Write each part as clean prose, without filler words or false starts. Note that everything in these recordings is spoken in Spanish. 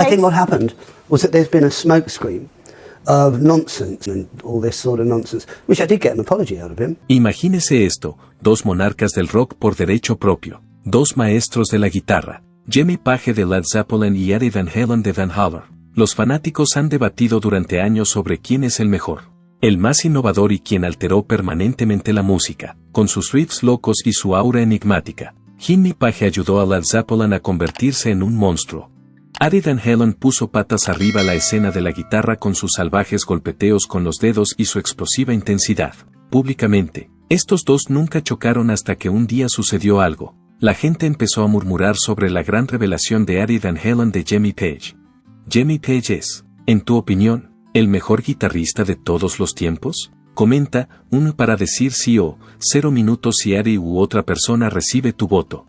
I think what happened was that there's been a smokescreen of nonsense and all this sort of nonsense, which I did get an apology out of him. Imagínese esto, dos monarcas del rock por derecho propio, dos maestros de la guitarra, Jimmy Page de Led Zeppelin y Eddie Van Halen de Van Halen. Los fanáticos han debatido durante años sobre quién es el mejor, el más innovador y quien alteró permanentemente la música, con sus riffs locos y su aura enigmática. Jimmy Page ayudó a Led Zeppelin a convertirse en un monstruo. Eddie Van Halen puso patas arriba la escena de la guitarra con sus salvajes golpeteos con los dedos y su explosiva intensidad. Públicamente, estos dos nunca chocaron hasta que un día sucedió algo. La gente empezó a murmurar sobre la gran revelación de Eddie Van Halen de Jimmy Page. ¿Jimmy Page es, en tu opinión, el mejor guitarrista de todos los tiempos? Comenta, 1 para decir sí o 0 minutos si Eddie u otra persona recibe tu voto.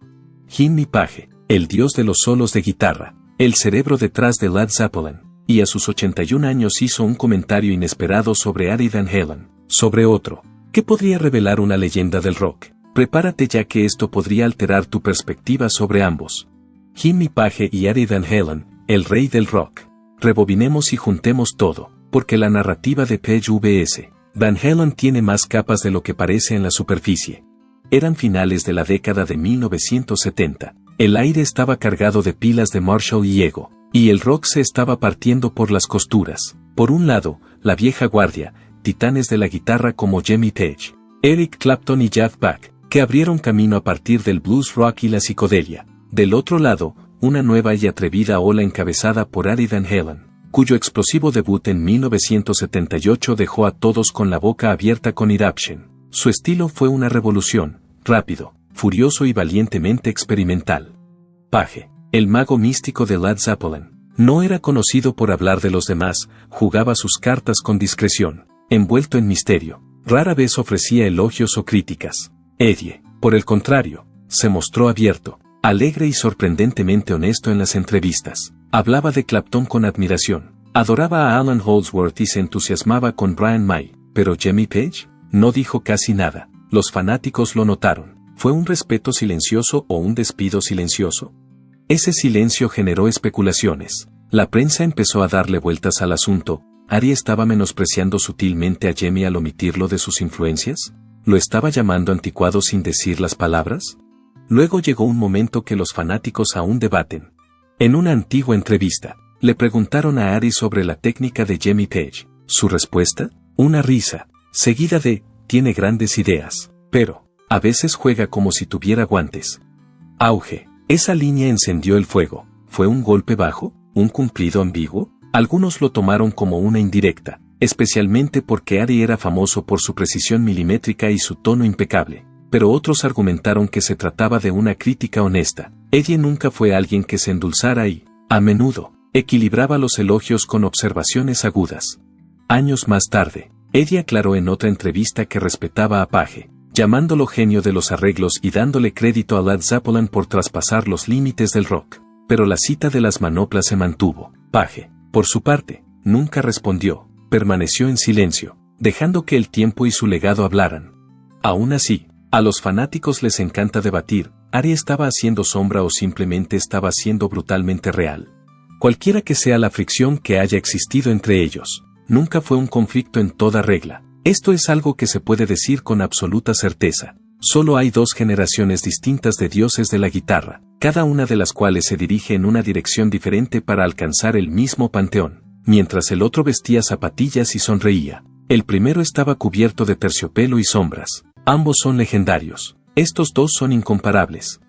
Jimmy Page, el dios de los solos de guitarra, el cerebro detrás de Led Zeppelin, y a sus 81 años hizo un comentario inesperado sobre Eddie Van Halen, sobre otro, que podría revelar una leyenda del rock. Prepárate ya que esto podría alterar tu perspectiva sobre ambos. Jimmy Page y Eddie Van Halen, el rey del rock. Rebobinemos y juntemos todo, porque la narrativa de Page vs. Van Halen tiene más capas de lo que parece en la superficie. Eran finales de la década de 1970. El aire estaba cargado de pilas de Marshall y ego, y el rock se estaba partiendo por las costuras. Por un lado, la vieja guardia, titanes de la guitarra como Jimmy Page, Eric Clapton y Jeff Beck, que abrieron camino a partir del blues rock y la psicodelia. Del otro lado, una nueva y atrevida ola encabezada por Eddie Van Halen, cuyo explosivo debut en 1978 dejó a todos con la boca abierta con Eruption. Su estilo fue una revolución, rápido, furioso y valientemente experimental. Page, el mago místico de Led Zeppelin, no era conocido por hablar de los demás, jugaba sus cartas con discreción, envuelto en misterio, rara vez ofrecía elogios o críticas. Eddie, por el contrario, se mostró abierto, alegre y sorprendentemente honesto en las entrevistas. Hablaba de Clapton con admiración, adoraba a Alan Holdsworth y se entusiasmaba con Brian May, pero Jimmy Page no dijo casi nada. Los fanáticos lo notaron. ¿Fue un respeto silencioso o un despido silencioso? Ese silencio generó especulaciones. La prensa empezó a darle vueltas al asunto. ¿Eddie estaba menospreciando sutilmente a Jimmy al omitirlo de sus influencias? ¿Lo estaba llamando anticuado sin decir las palabras? Luego llegó un momento que los fanáticos aún debaten. En una antigua entrevista, le preguntaron a Eddie sobre la técnica de Jimmy Page. Su respuesta, una risa, seguida de, tiene grandes ideas, pero, a veces juega como si tuviera guantes. Auge. Esa línea encendió el fuego. ¿Fue un golpe bajo? ¿Un cumplido ambiguo? Algunos lo tomaron como una indirecta, especialmente porque Eddie era famoso por su precisión milimétrica y su tono impecable. Pero otros argumentaron que se trataba de una crítica honesta. Eddie nunca fue alguien que se endulzara y, a menudo, equilibraba los elogios con observaciones agudas. Años más tarde, Eddie aclaró en otra entrevista que respetaba a Page, llamándolo genio de los arreglos y dándole crédito a Led Zeppelin por traspasar los límites del rock. Pero la cita de las manoplas se mantuvo. Page, por su parte, nunca respondió, permaneció en silencio, dejando que el tiempo y su legado hablaran. Aún así, a los fanáticos les encanta debatir, ¿Eddie estaba haciendo sombra o simplemente estaba siendo brutalmente real? Cualquiera que sea la fricción que haya existido entre ellos, nunca fue un conflicto en toda regla. Esto es algo que se puede decir con absoluta certeza. Solo hay dos generaciones distintas de dioses de la guitarra, cada una de las cuales se dirige en una dirección diferente para alcanzar el mismo panteón. Mientras el otro vestía zapatillas y sonreía, el primero estaba cubierto de terciopelo y sombras. Ambos son legendarios. Estos dos son incomparables.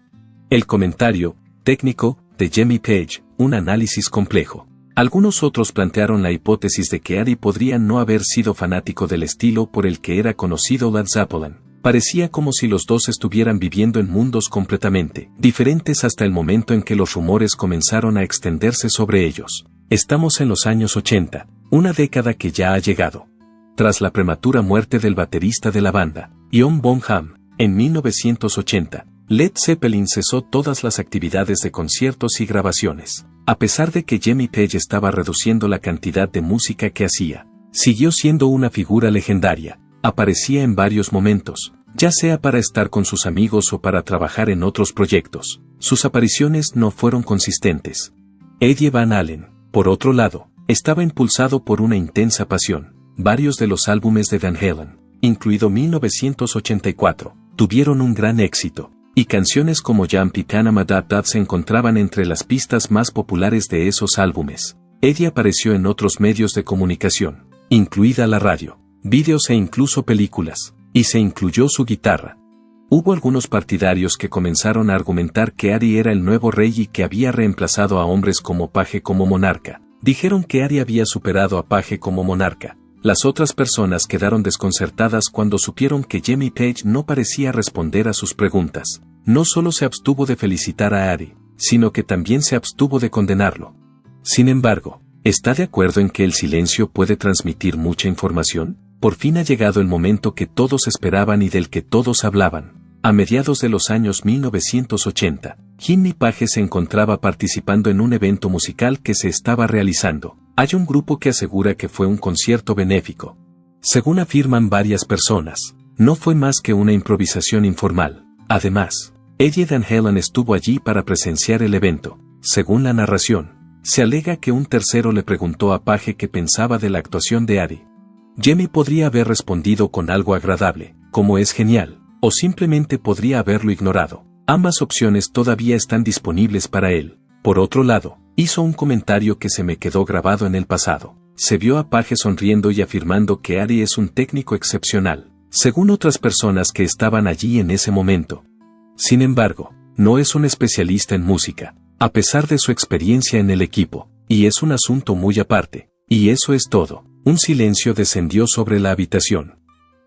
El comentario técnico de Jimmy Page, un análisis complejo. Algunos otros plantearon la hipótesis de que Eddie podría no haber sido fanático del estilo por el que era conocido Led Zeppelin. Parecía como si los dos estuvieran viviendo en mundos completamente diferentes hasta el momento en que los rumores comenzaron a extenderse sobre ellos. Estamos en los años 80, una década que ya ha llegado. Tras la prematura muerte del baterista de la banda, John Bonham, en 1980, Led Zeppelin cesó todas las actividades de conciertos y grabaciones. A pesar de que Jimmy Page estaba reduciendo la cantidad de música que hacía, siguió siendo una figura legendaria. Aparecía en varios momentos, ya sea para estar con sus amigos o para trabajar en otros proyectos. Sus apariciones no fueron consistentes. Eddie Van Halen, Por otro lado, estaba impulsado por una intensa pasión. Varios de los álbumes de Van Halen, incluido 1984, tuvieron un gran éxito, y canciones como Jump y Panama Dot Dot se encontraban entre las pistas más populares de esos álbumes. Eddie apareció en otros medios de comunicación, incluida la radio, vídeos e incluso películas, y se incluyó su guitarra. Hubo algunos partidarios que comenzaron a argumentar que Ari era el nuevo rey y que había reemplazado a hombres como Page como monarca. Dijeron que Ari había superado a Page como monarca. Las otras personas quedaron desconcertadas cuando supieron que Jimmy Page no parecía responder a sus preguntas. No solo se abstuvo de felicitar a Ari, sino que también se abstuvo de condenarlo. Sin embargo, ¿está de acuerdo en que el silencio puede transmitir mucha información? Por fin ha llegado el momento que todos esperaban y del que todos hablaban. A mediados de los años 1980, Jimmy Page se encontraba participando en un evento musical que se estaba realizando. Hay un grupo que asegura que fue un concierto benéfico. Según afirman varias personas, no fue más que una improvisación informal. Además, Eddie Van Halen estuvo allí para presenciar el evento. Según la narración, se alega que un tercero le preguntó a Page qué pensaba de la actuación de Ari. Jimmy podría haber respondido con algo agradable, como es genial, o simplemente podría haberlo ignorado. Ambas opciones todavía están disponibles para él. Por otro lado, hizo un comentario que se me quedó grabado en el pasado. Se vio a Page sonriendo y afirmando que Ari es un técnico excepcional, según otras personas que estaban allí en ese momento. Sin embargo, no es un especialista en música, a pesar de su experiencia en el equipo, y es un asunto muy aparte. Y eso es todo. Un silencio descendió sobre la habitación.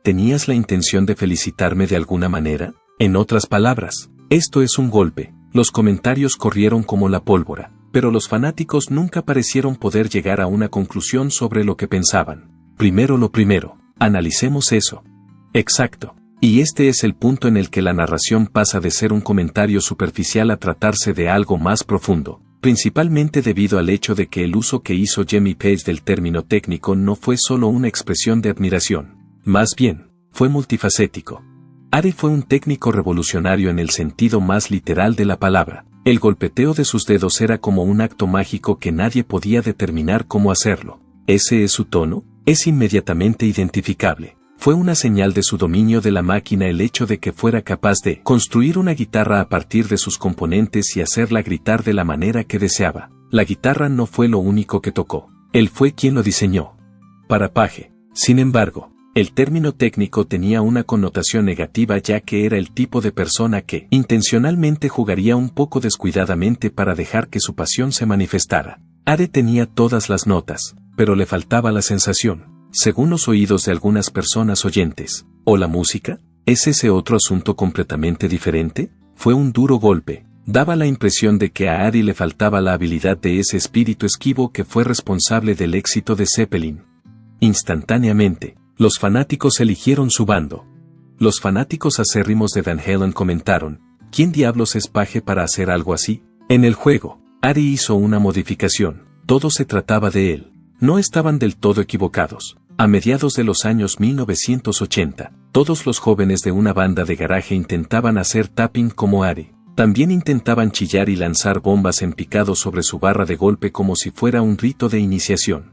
¿Tenías la intención de felicitarme de alguna manera? En otras palabras, esto es un golpe. Los comentarios corrieron como la pólvora, pero los fanáticos nunca parecieron poder llegar a una conclusión sobre lo que pensaban. Primero lo primero, analicemos eso. Exacto. Y este es el punto en el que la narración pasa de ser un comentario superficial a tratarse de algo más profundo, principalmente debido al hecho de que el uso que hizo Jimmy Page del término técnico no fue solo una expresión de admiración, más bien, fue multifacético. Ari fue un técnico revolucionario en el sentido más literal de la palabra. El golpeteo de sus dedos era como un acto mágico que nadie podía determinar cómo hacerlo. ¿Ese es su tono? Es inmediatamente identificable. Fue una señal de su dominio de la máquina el hecho de que fuera capaz de construir una guitarra a partir de sus componentes y hacerla gritar de la manera que deseaba. La guitarra no fue lo único que tocó. Él fue quien lo diseñó. Para Page, sin embargo, el término técnico tenía una connotación negativa ya que era el tipo de persona que intencionalmente jugaría un poco descuidadamente para dejar que su pasión se manifestara. Ari tenía todas las notas, pero le faltaba la sensación, según los oídos de algunas personas oyentes. ¿O la música? ¿Es ese otro asunto completamente diferente? Fue un duro golpe. Daba la impresión de que a Ari le faltaba la habilidad de ese espíritu esquivo que fue responsable del éxito de Zeppelin. Instantáneamente, los fanáticos eligieron su bando. Los fanáticos acérrimos de Van Halen comentaron, ¿quién diablos es Page para hacer algo así? En el juego, Ari hizo una modificación, todo se trataba de él. No estaban del todo equivocados. A mediados de los años 1980, todos los jóvenes de una banda de garaje intentaban hacer tapping como Ari. También intentaban chillar y lanzar bombas en picado sobre su barra de golpe como si fuera un rito de iniciación.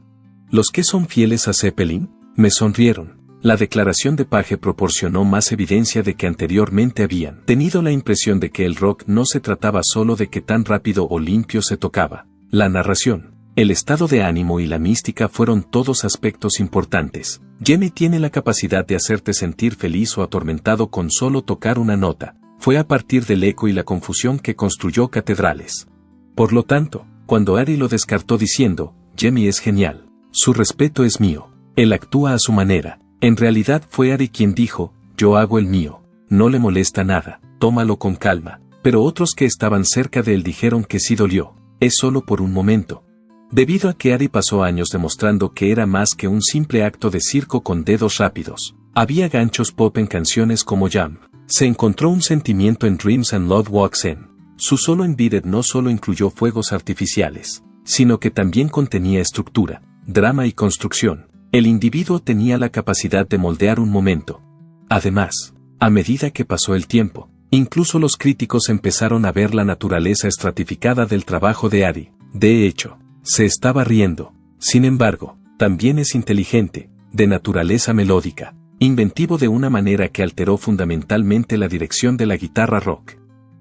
¿Los que son fieles a Zeppelin? Me sonrieron. La declaración de Page proporcionó más evidencia de que anteriormente habían tenido la impresión de que el rock no se trataba solo de que tan rápido o limpio se tocaba. La narración, el estado de ánimo y la mística fueron todos aspectos importantes. Jimmy tiene la capacidad de hacerte sentir feliz o atormentado con solo tocar una nota. Fue a partir del eco y la confusión que construyó catedrales. Por lo tanto, cuando Ari lo descartó diciendo, Jimmy es genial, su respeto es mío. Él actúa a su manera. En realidad fue Ari quien dijo, yo hago el mío. No le molesta nada, tómalo con calma. Pero otros que estaban cerca de él dijeron que sí dolió. Es solo por un momento. Debido a que Ari pasó años demostrando que era más que un simple acto de circo con dedos rápidos. Había ganchos pop en canciones como Jump. Se encontró un sentimiento en Dreams and Love Walks In. Su solo en Beat It no solo incluyó fuegos artificiales, sino que también contenía estructura, drama y construcción. El individuo tenía la capacidad de moldear un momento. Además, a medida que pasó el tiempo, incluso los críticos empezaron a ver la naturaleza estratificada del trabajo de Ari. De hecho, Se estaba riendo. Sin embargo, también es inteligente, de naturaleza melódica, inventivo de una manera que alteró fundamentalmente la dirección de la guitarra rock.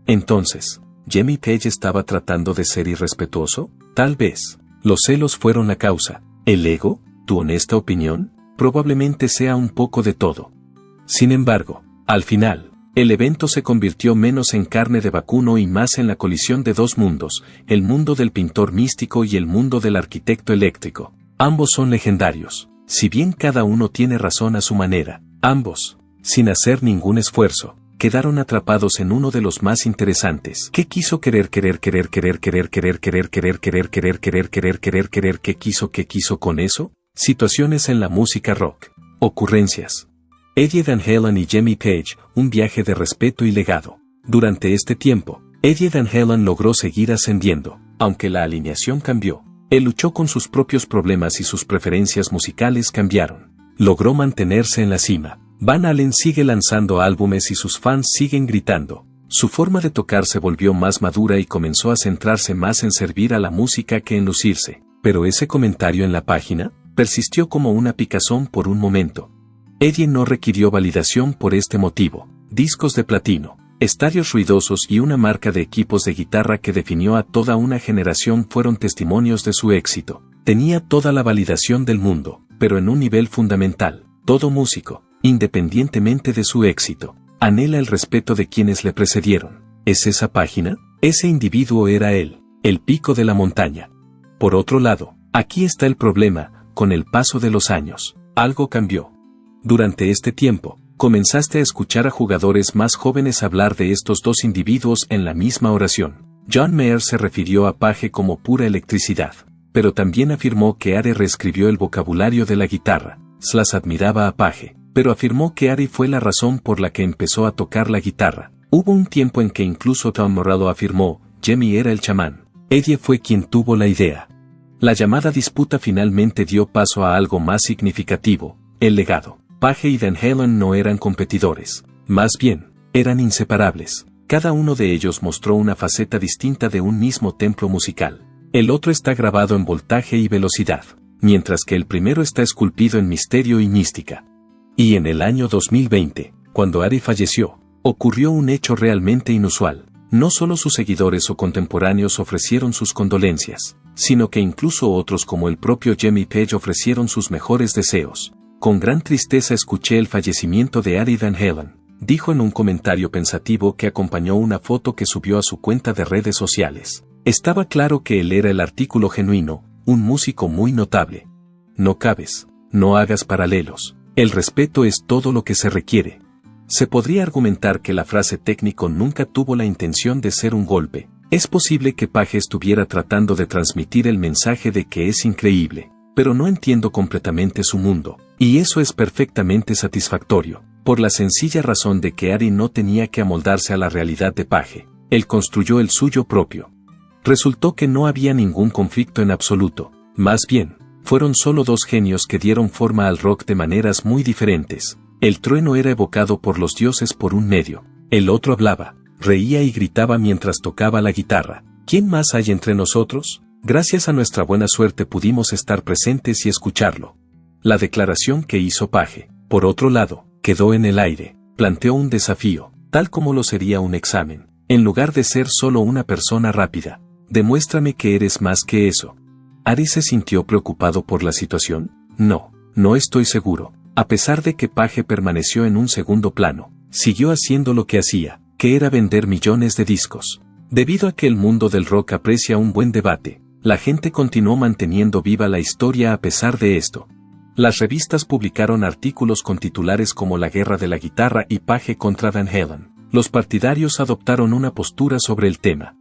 Entonces, ¿Jimmy Page estaba tratando de ser irrespetuoso? Tal vez. Los celos fueron la causa. ¿El ego? ¿Tu honesta opinión? Probablemente sea un poco de todo. Sin embargo, al final, el evento se convirtió menos en carne de vacuno y más en la colisión de dos mundos, el mundo del pintor místico y el mundo del arquitecto eléctrico. Ambos son legendarios. Si bien cada uno tiene razón a su manera, ambos, sin hacer ningún esfuerzo, quedaron atrapados en uno de los más interesantes. ¿Qué quiso querer? ¿Qué quiso con eso? Situaciones en la música rock. Ocurrencias. Eddie Van Halen y Jimmy Page, un viaje de respeto y legado. Durante este tiempo, Eddie Van Halen logró seguir ascendiendo, aunque la alineación cambió. Él luchó con sus propios problemas y sus preferencias musicales cambiaron. Logró mantenerse en la cima. Van Halen sigue lanzando álbumes y sus fans siguen gritando. Su forma de tocar se volvió más madura y comenzó a centrarse más en servir a la música que en lucirse. Pero ese comentario en la página persistió como una picazón por un momento. Eddie no requirió validación por este motivo. Discos de platino, estadios ruidosos y una marca de equipos de guitarra que definió a toda una generación fueron testimonios de su éxito. Tenía toda la validación del mundo, pero en un nivel fundamental. Todo músico, independientemente de su éxito, anhela el respeto de quienes le precedieron. ¿Es esa página? Ese individuo era él, el pico de la montaña. Por otro lado, aquí está el problema, con el paso de los años, algo cambió. Durante este tiempo, comenzaste a escuchar a jugadores más jóvenes hablar de estos dos individuos en la misma oración. John Mayer se refirió a Page como pura electricidad, pero también afirmó que Ari reescribió el vocabulario de la guitarra. Slash admiraba a Page, pero afirmó que Ari fue la razón por la que empezó a tocar la guitarra. Hubo un tiempo en que incluso Tom Morello afirmó, Jimmy era el chamán. Eddie fue quien tuvo la idea. La llamada disputa finalmente dio paso a algo más significativo, el legado. Page y Van Halen no eran competidores, más bien, eran inseparables. Cada uno de ellos mostró una faceta distinta de un mismo templo musical. El otro está grabado en voltaje y velocidad, mientras que el primero está esculpido en misterio y mística. Y en el año 2020, cuando Ari falleció, ocurrió un hecho realmente inusual. No solo sus seguidores o contemporáneos ofrecieron sus condolencias, sino que incluso otros como el propio Jimmy Page ofrecieron sus mejores deseos. Con gran tristeza escuché el fallecimiento de Eddie Van Halen, dijo en un comentario pensativo que acompañó una foto que subió a su cuenta de redes sociales. Estaba claro que él era el artículo genuino, un músico muy notable. No cabes, no hagas paralelos. El respeto es todo lo que se requiere. Se podría argumentar que la frase técnico nunca tuvo la intención de ser un golpe. Es posible que Page estuviera tratando de transmitir el mensaje de que es increíble, pero no entiendo completamente su mundo, y eso es perfectamente satisfactorio, por la sencilla razón de que Ari no tenía que amoldarse a la realidad de Page, él construyó el suyo propio. Resultó que no había ningún conflicto en absoluto, más bien, fueron solo dos genios que dieron forma al rock de maneras muy diferentes. El trueno era evocado por los dioses por un medio, el otro hablaba, reía y gritaba mientras tocaba la guitarra. ¿Quién más hay entre nosotros? Gracias a nuestra buena suerte pudimos estar presentes y escucharlo. La declaración que hizo Page, por otro lado, quedó en el aire, planteó un desafío, tal como lo sería un examen. En lugar de ser solo una persona rápida, demuéstrame que eres más que eso. ¿Ari se sintió preocupado por la situación? No estoy seguro. A pesar de que Page permaneció en un segundo plano, siguió haciendo lo que hacía, que era vender millones de discos. Debido a que el mundo del rock aprecia un buen debate, la gente continuó manteniendo viva la historia a pesar de esto. Las revistas publicaron artículos con titulares como La guerra de la guitarra y Page contra Van Halen. Los partidarios adoptaron una postura sobre el tema.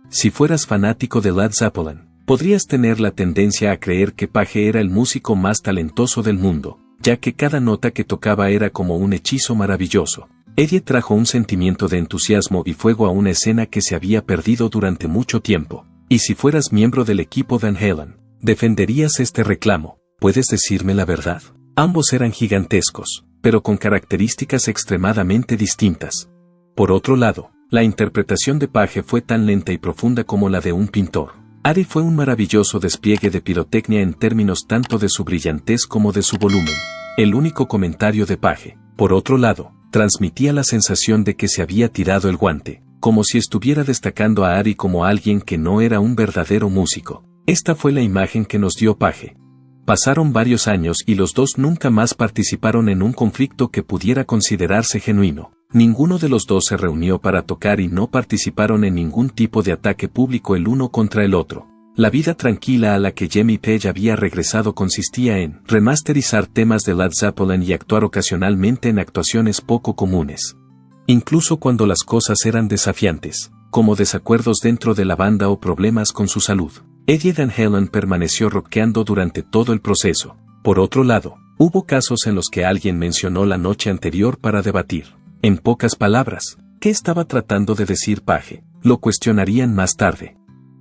Si fueras fanático de Led Zeppelin, podrías tener la tendencia a creer que Page era el músico más talentoso del mundo, ya que cada nota que tocaba era como un hechizo maravilloso. Eddie trajo un sentimiento de entusiasmo y fuego a una escena que se había perdido durante mucho tiempo. Y si fueras miembro del equipo Van Halen, defenderías este reclamo. ¿Puedes decirme la verdad? Ambos eran gigantescos, pero con características extremadamente distintas. Por otro lado, la interpretación de Page fue tan lenta y profunda como la de un pintor. Ari fue un maravilloso despliegue de pirotecnia en términos tanto de su brillantez como de su volumen. El único comentario de Page, por otro lado, transmitía la sensación de que se había tirado el guante, como si estuviera destacando a Ari como alguien que no era un verdadero músico. Esta fue la imagen que nos dio Page. Pasaron varios años y los dos nunca más participaron en un conflicto que pudiera considerarse genuino. Ninguno de los dos se reunió para tocar y no participaron en ningún tipo de ataque público el uno contra el otro. La vida tranquila a la que Jimmy Page había regresado consistía en remasterizar temas de Led Zeppelin y actuar ocasionalmente en actuaciones poco comunes. Incluso cuando las cosas eran desafiantes, como desacuerdos dentro de la banda o problemas con su salud, Eddie Van Halen permaneció rockeando durante todo el proceso. Por otro lado, hubo casos en los que alguien mencionó la noche anterior para debatir. En pocas palabras, ¿qué estaba tratando de decir Page? Lo cuestionarían más tarde.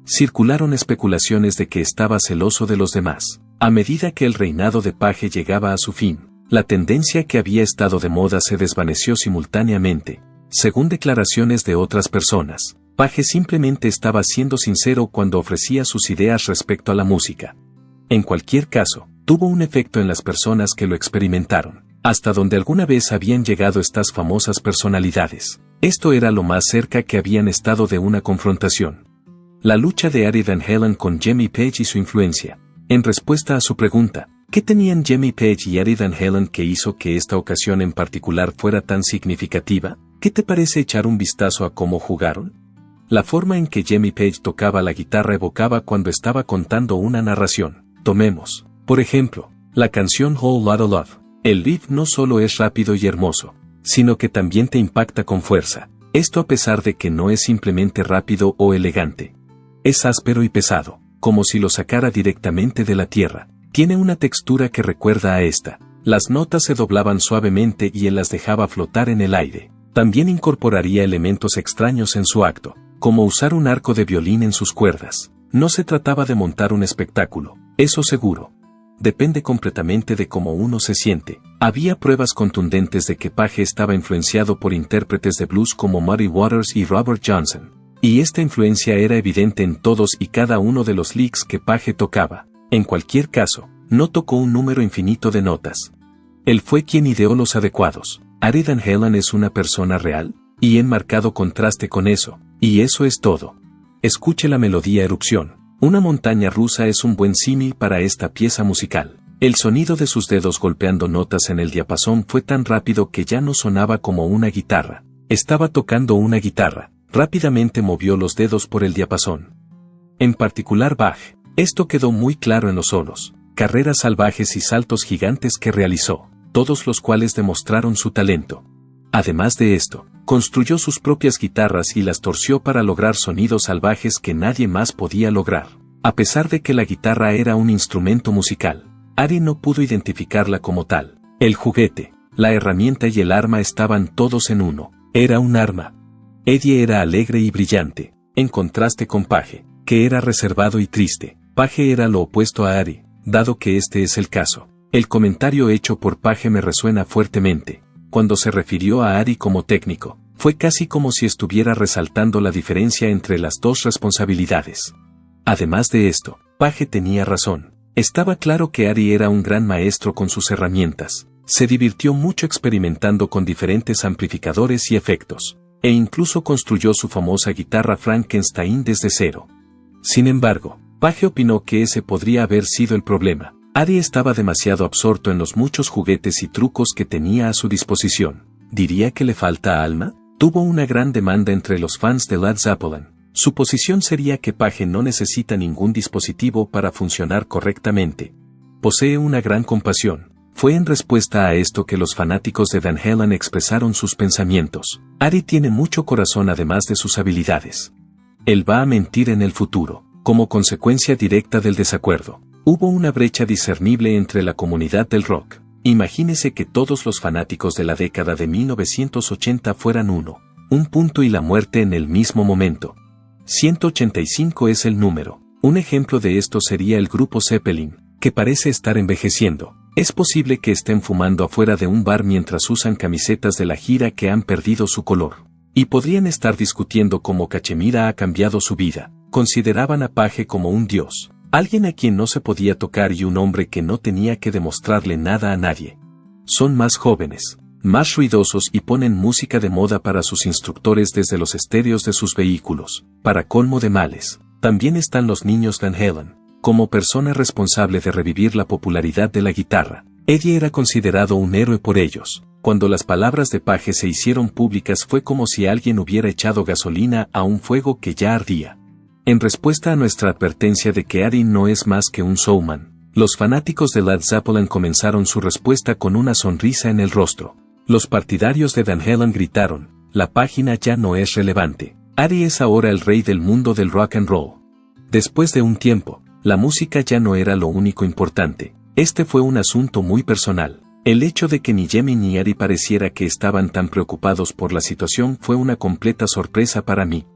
Circularon especulaciones de que estaba celoso de los demás. A medida que el reinado de Page llegaba a su fin, la tendencia que había estado de moda se desvaneció simultáneamente. Según declaraciones de otras personas, Page simplemente estaba siendo sincero cuando ofrecía sus ideas respecto a la música. En cualquier caso, tuvo un efecto en las personas que lo experimentaron, hasta donde alguna vez habían llegado estas famosas personalidades. Esto era lo más cerca que habían estado de una confrontación. La lucha de Eddie Van Halen con Jimmy Page y su influencia. En respuesta a su pregunta, ¿qué tenían Jimmy Page y Eddie Van Halen que hizo que esta ocasión en particular fuera tan significativa? ¿Qué te parece echar un vistazo a cómo jugaron? La forma en que Jimmy Page tocaba la guitarra evocaba cuando estaba contando una narración. Tomemos, por ejemplo, la canción Whole Lotta Love. El riff no solo es rápido y hermoso, sino que también te impacta con fuerza. Esto a pesar de que no es simplemente rápido o elegante. Es áspero y pesado, como si lo sacara directamente de la tierra. Tiene una textura que recuerda a esta. Las notas se doblaban suavemente y él las dejaba flotar en el aire. También incorporaría elementos extraños en su acto, como usar un arco de violín en sus cuerdas. No se trataba de montar un espectáculo, eso seguro. Depende completamente de cómo uno se siente. Había pruebas contundentes de que Page estaba influenciado por intérpretes de blues como Muddy Waters y Robert Johnson. Y esta influencia era evidente en todos y cada uno de los licks que Page tocaba. En cualquier caso, no tocó un número infinito de notas. Él fue quien ideó los adecuados. Eddie Van Halen es una persona real, y en marcado contraste con eso, y eso es todo. Escuche la melodía Erupción. Una montaña rusa es un buen símil para esta pieza musical. El sonido de sus dedos golpeando notas en el diapasón fue tan rápido que ya no sonaba como una guitarra. Estaba tocando una guitarra. Rápidamente movió los dedos por el diapasón. En particular Bach. Esto quedó muy claro en los solos, carreras salvajes y saltos gigantes que realizó, todos los cuales demostraron su talento. Además de esto, construyó sus propias guitarras y las torció para lograr sonidos salvajes que nadie más podía lograr. A pesar de que la guitarra era un instrumento musical, Ari no pudo identificarla como tal. El juguete, la herramienta y el arma estaban todos en uno. Era un arma. Eddie era alegre y brillante, en contraste con Page, que era reservado y triste. Page era lo opuesto a Ari, dado que este es el caso. El comentario hecho por Page me resuena fuertemente. Cuando se refirió a Ari como técnico, fue casi como si estuviera resaltando la diferencia entre las dos responsabilidades. Además de esto, Page tenía razón. Estaba claro que Ari era un gran maestro con sus herramientas. Se divirtió mucho experimentando con diferentes amplificadores y efectos, e incluso construyó su famosa guitarra Frankenstein desde cero. Sin embargo, Page opinó que ese podría haber sido el problema. Ari estaba demasiado absorto en los muchos juguetes y trucos que tenía a su disposición. ¿Diría que le falta alma? Tuvo una gran demanda entre los fans de Led Zeppelin. Su posición sería que Page no necesita ningún dispositivo para funcionar correctamente. Posee una gran compasión. Fue en respuesta a esto que los fanáticos de Van Halen expresaron sus pensamientos. Ari tiene mucho corazón además de sus habilidades. Él va a mentir en el futuro. Como consecuencia directa del desacuerdo, hubo una brecha discernible entre la comunidad del rock. Imagínese que todos los fanáticos de la década de 1980 fueran un punto y la muerte en el mismo momento. 185 es el número. Un ejemplo de esto sería el grupo Zeppelin, que parece estar envejeciendo. Es posible que estén fumando afuera de un bar mientras usan camisetas de la gira que han perdido su color. Y podrían estar discutiendo cómo Cachemira ha cambiado su vida. Consideraban a Page como un dios, alguien a quien no se podía tocar y un hombre que no tenía que demostrarle nada a nadie. Son más jóvenes, más ruidosos y ponen música de moda para sus instructores desde los estéreos de sus vehículos. Para colmo de males, también están los niños Van Halen. Como persona responsable de revivir la popularidad de la guitarra, Eddie era considerado un héroe por ellos. Cuando las palabras de Page se hicieron públicas fue como si alguien hubiera echado gasolina a un fuego que ya ardía. En respuesta a nuestra advertencia de que Eddie no es más que un showman, los fanáticos de Led Zeppelin comenzaron su respuesta con una sonrisa en el rostro. Los partidarios de Van Halen gritaron: la página ya no es relevante. Eddie es ahora el rey del mundo del rock and roll. Después de un tiempo, la música ya no era lo único importante. Este fue un asunto muy personal. El hecho de que ni Jimmy ni Eddie pareciera que estaban tan preocupados por la situación fue una completa sorpresa para mí.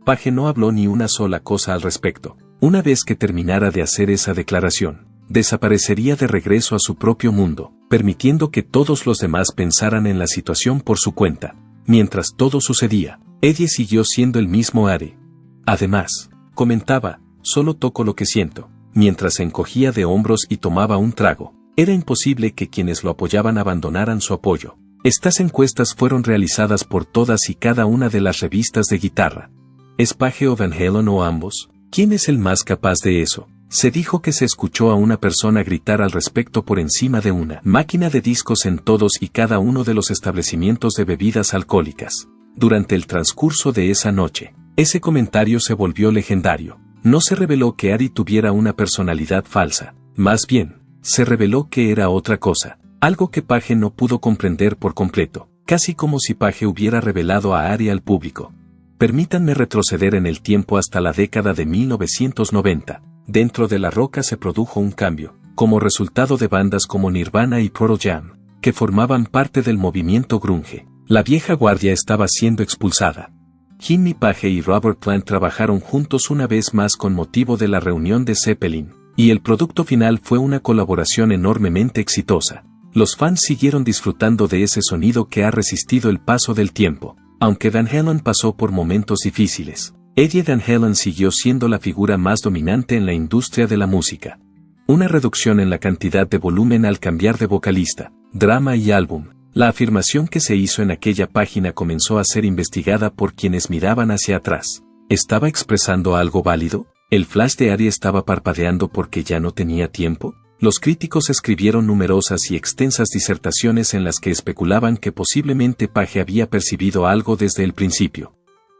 Page no habló ni una sola cosa al respecto. Una vez que terminara de hacer esa declaración, desaparecería de regreso a su propio mundo, permitiendo que todos los demás pensaran en la situación por su cuenta. Mientras todo sucedía, Eddie siguió siendo el mismo Eddie. Además, comentaba: solo toco lo que siento, mientras se encogía de hombros y tomaba un trago. Era imposible que quienes lo apoyaban abandonaran su apoyo. Estas encuestas fueron realizadas por todas y cada una de las revistas de guitarra. ¿Es Page o Van Halen o ambos? ¿Quién es el más capaz de eso? Se dijo que se escuchó a una persona gritar al respecto por encima de una máquina de discos en todos y cada uno de los establecimientos de bebidas alcohólicas. Durante el transcurso de esa noche, ese comentario se volvió legendario. No se reveló que Eddie tuviera una personalidad falsa, más bien, se reveló que era otra cosa, algo que Page no pudo comprender por completo, casi como si Page hubiera revelado a Eddie al público. Permítanme retroceder en el tiempo hasta la década de 1990. Dentro de la roca se produjo un cambio, como resultado de bandas como Nirvana y Pearl Jam, que formaban parte del movimiento grunge. La vieja guardia estaba siendo expulsada. Jimmy Page y Robert Plant trabajaron juntos una vez más con motivo de la reunión de Zeppelin, y el producto final fue una colaboración enormemente exitosa. Los fans siguieron disfrutando de ese sonido que ha resistido el paso del tiempo. Aunque Van Halen pasó por momentos difíciles, Eddie Van Halen siguió siendo la figura más dominante en la industria de la música. Una reducción en la cantidad de volumen al cambiar de vocalista, drama y álbum. La afirmación que se hizo en aquella página comenzó a ser investigada por quienes miraban hacia atrás. ¿Estaba expresando algo válido? ¿El flash de Eddie estaba parpadeando porque ya no tenía tiempo? Los críticos escribieron numerosas y extensas disertaciones en las que especulaban que posiblemente Page había percibido algo desde el principio.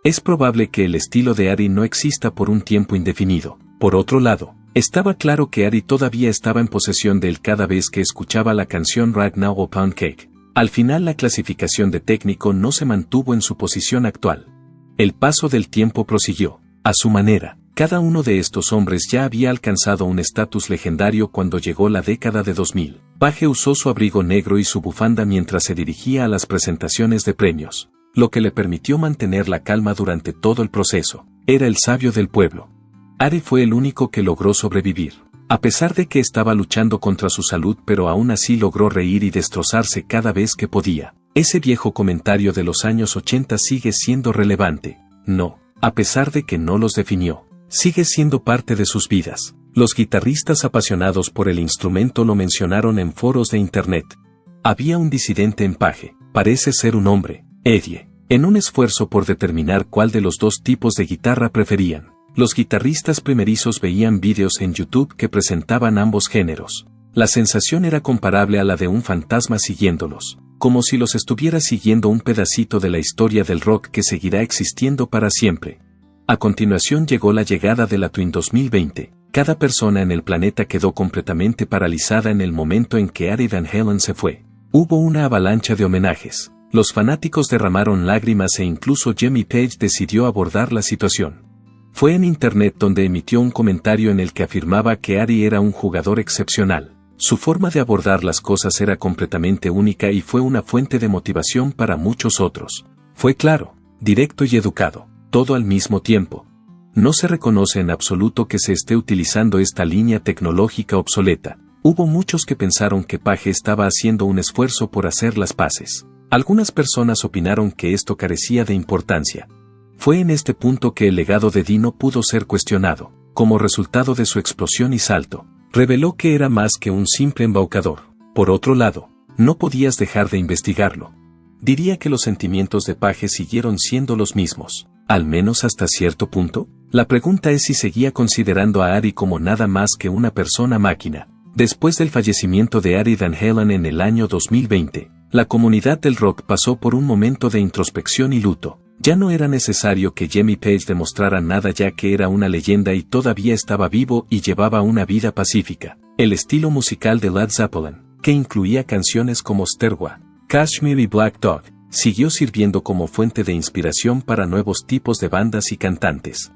Es probable que el estilo de Eddie no exista por un tiempo indefinido. Por otro lado, estaba claro que Eddie todavía estaba en posesión de él cada vez que escuchaba la canción Right Now o Pound Cake. Al final la clasificación de técnico no se mantuvo en su posición actual. El paso del tiempo prosiguió, a su manera. Cada uno de estos hombres ya había alcanzado un estatus legendario cuando llegó la década de 2000. Page usó su abrigo negro y su bufanda mientras se dirigía a las presentaciones de premios, lo que le permitió mantener la calma durante todo el proceso. Era el sabio del pueblo. Eddie fue el único que logró sobrevivir. A pesar de que estaba luchando contra su salud, pero aún así logró reír y destrozarse cada vez que podía. Ese viejo comentario de los años 80 sigue siendo relevante. No, a pesar de que no los definió, sigue siendo parte de sus vidas. Los guitarristas apasionados por el instrumento lo mencionaron en foros de internet. Había un disidente en Page, parece ser un hombre, Eddie, en un esfuerzo por determinar cuál de los dos tipos de guitarra preferían. Los guitarristas primerizos veían vídeos en YouTube que presentaban ambos géneros. La sensación era comparable a la de un fantasma siguiéndolos, como si los estuviera siguiendo un pedacito de la historia del rock que seguirá existiendo para siempre. A continuación llegó la llegada de la Twin 2020. Cada persona en el planeta quedó completamente paralizada en el momento en que Eddie Van Halen se fue. Hubo una avalancha de homenajes. Los fanáticos derramaron lágrimas e incluso Jimmy Page decidió abordar la situación. Fue en internet donde emitió un comentario en el que afirmaba que Eddie era un jugador excepcional. Su forma de abordar las cosas era completamente única y fue una fuente de motivación para muchos otros. Fue claro, directo y educado, todo al mismo tiempo. No se reconoce en absoluto que se esté utilizando esta línea tecnológica obsoleta. Hubo muchos que pensaron que Page estaba haciendo un esfuerzo por hacer las paces. Algunas personas opinaron que esto carecía de importancia. Fue en este punto que el legado de Dino pudo ser cuestionado, como resultado de su explosión y salto. Reveló que era más que un simple embaucador. Por otro lado, no podías dejar de investigarlo. Diría que los sentimientos de Page siguieron siendo los mismos, al menos hasta cierto punto. La pregunta es si seguía considerando a Ari como nada más que una persona máquina. Después del fallecimiento de Eddie Van Halen en el año 2020, la comunidad del rock pasó por un momento de introspección y luto. Ya no era necesario que Jimmy Page demostrara nada ya que era una leyenda y todavía estaba vivo y llevaba una vida pacífica. El estilo musical de Led Zeppelin, que incluía canciones como Stairway, Kashmir y Black Dog, siguió sirviendo como fuente de inspiración para nuevos tipos de bandas y cantantes.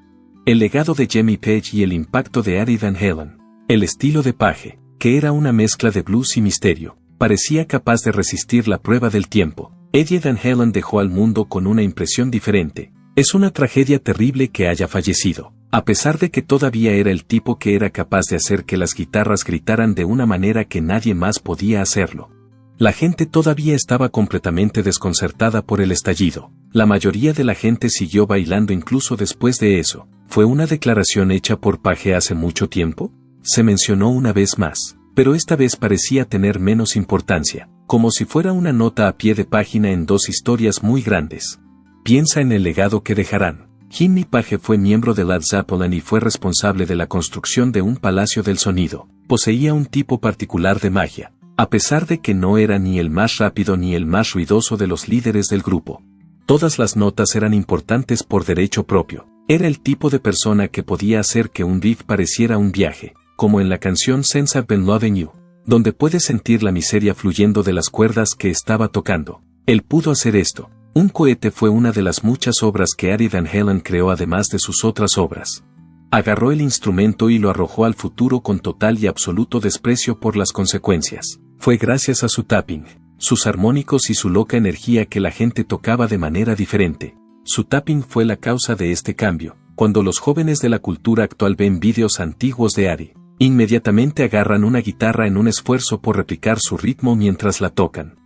El legado de Jimmy Page y el impacto de Eddie Van Halen. El estilo de Page, que era una mezcla de blues y misterio, parecía capaz de resistir la prueba del tiempo. Eddie Van Halen dejó al mundo con una impresión diferente. Es una tragedia terrible que haya fallecido, a pesar de que todavía era el tipo que era capaz de hacer que las guitarras gritaran de una manera que nadie más podía hacerlo. La gente todavía estaba completamente desconcertada por el estallido. La mayoría de la gente siguió bailando incluso después de eso. ¿Fue una declaración hecha por Page hace mucho tiempo? Se mencionó una vez más, pero esta vez parecía tener menos importancia, como si fuera una nota a pie de página en dos historias muy grandes. Piensa en el legado que dejarán. Jimmy Page fue miembro de Led Zeppelin y fue responsable de la construcción de un palacio del sonido. Poseía un tipo particular de magia, a pesar de que no era ni el más rápido ni el más ruidoso de los líderes del grupo. Todas las notas eran importantes por derecho propio. Era el tipo de persona que podía hacer que un riff pareciera un viaje, como en la canción Since I've Been Loving You, donde puedes sentir la miseria fluyendo de las cuerdas que estaba tocando. Él pudo hacer esto. Un cohete fue una de las muchas obras que Eddie Van Halen creó además de sus otras obras. Agarró el instrumento y lo arrojó al futuro con total y absoluto desprecio por las consecuencias. Fue gracias a su tapping, sus armónicos y su loca energía que la gente tocaba de manera diferente. Su tapping fue la causa de este cambio. Cuando los jóvenes de la cultura actual ven vídeos antiguos de Eddie, inmediatamente agarran una guitarra en un esfuerzo por replicar su ritmo mientras la tocan.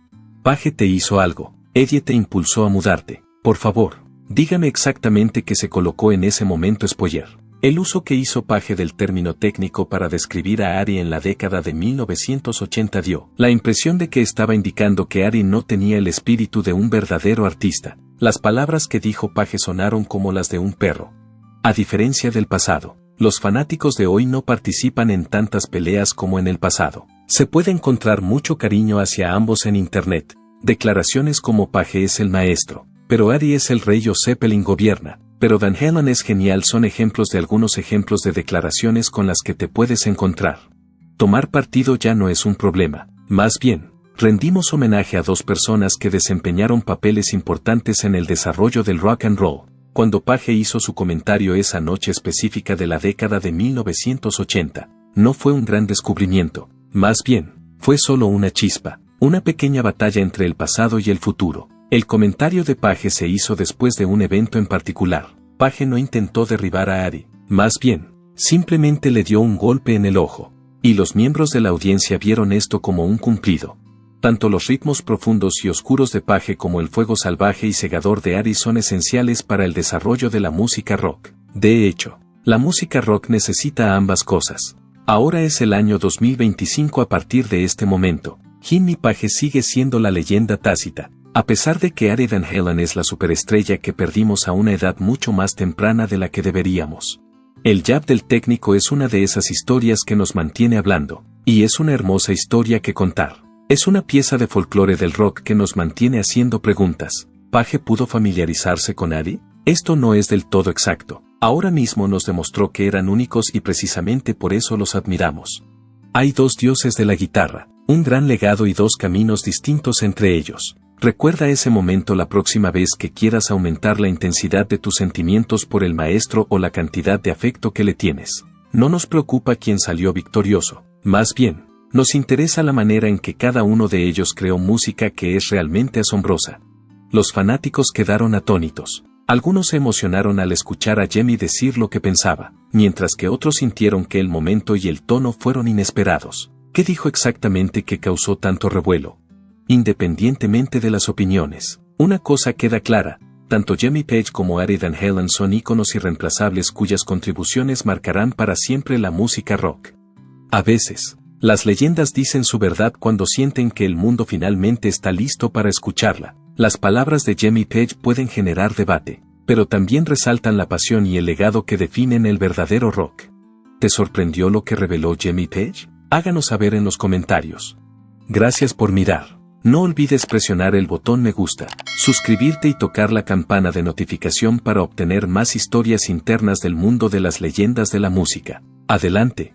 Page te hizo algo. Eddie te impulsó a mudarte. Por favor, dígame exactamente qué se colocó en ese momento spoiler. El uso que hizo Page del término técnico para describir a Ari en la década de 1980 dio la impresión de que estaba indicando que Ari no tenía el espíritu de un verdadero artista. Las palabras que dijo Page sonaron como las de un perro. A diferencia del pasado, los fanáticos de hoy no participan en tantas peleas como en el pasado. Se puede encontrar mucho cariño hacia ambos en Internet. Declaraciones como Page es el maestro, pero Ari es el rey o Zeppelin gobierna. Pero Van Halen es genial son ejemplos de algunos ejemplos de declaraciones con las que te puedes encontrar. Tomar partido ya no es un problema, más bien, rendimos homenaje a dos personas que desempeñaron papeles importantes en el desarrollo del rock and roll. Cuando Page hizo su comentario esa noche específica de la década de 1980, no fue un gran descubrimiento, más bien, fue solo una chispa, una pequeña batalla entre el pasado y el futuro. El comentario de Page se hizo después de un evento en particular. Page no intentó derribar a Ari, más bien, simplemente le dio un golpe en el ojo, y los miembros de la audiencia vieron esto como un cumplido. Tanto los ritmos profundos y oscuros de Page como el fuego salvaje y cegador de Ari son esenciales para el desarrollo de la música rock. De hecho, la música rock necesita ambas cosas. Ahora es el año 2025 a partir de este momento. Jimmy Page sigue siendo la leyenda tácita. A pesar de que Eddie Van Halen es la superestrella que perdimos a una edad mucho más temprana de la que deberíamos. El jab del técnico es una de esas historias que nos mantiene hablando, y es una hermosa historia que contar. Es una pieza de folclore del rock que nos mantiene haciendo preguntas. ¿Page pudo familiarizarse con Eddie? Esto no es del todo exacto. Ahora mismo nos demostró que eran únicos y precisamente por eso los admiramos. Hay dos dioses de la guitarra, un gran legado y dos caminos distintos entre ellos. Recuerda ese momento la próxima vez que quieras aumentar la intensidad de tus sentimientos por el maestro o la cantidad de afecto que le tienes. No nos preocupa quién salió victorioso, más bien, nos interesa la manera en que cada uno de ellos creó música que es realmente asombrosa. Los fanáticos quedaron atónitos. Algunos se emocionaron al escuchar a Jimmy decir lo que pensaba, mientras que otros sintieron que el momento y el tono fueron inesperados. ¿Qué dijo exactamente que causó tanto revuelo? Independientemente de las opiniones, una cosa queda clara, tanto Jimmy Page como Eddie Van Halen son íconos irreemplazables cuyas contribuciones marcarán para siempre la música rock. A veces, las leyendas dicen su verdad cuando sienten que el mundo finalmente está listo para escucharla. Las palabras de Jimmy Page pueden generar debate, pero también resaltan la pasión y el legado que definen el verdadero rock. ¿Te sorprendió lo que reveló Jimmy Page? Háganos saber en los comentarios. Gracias por mirar. No olvides presionar el botón me gusta, suscribirte y tocar la campana de notificación para obtener más historias internas del mundo de las leyendas de la música. Adelante.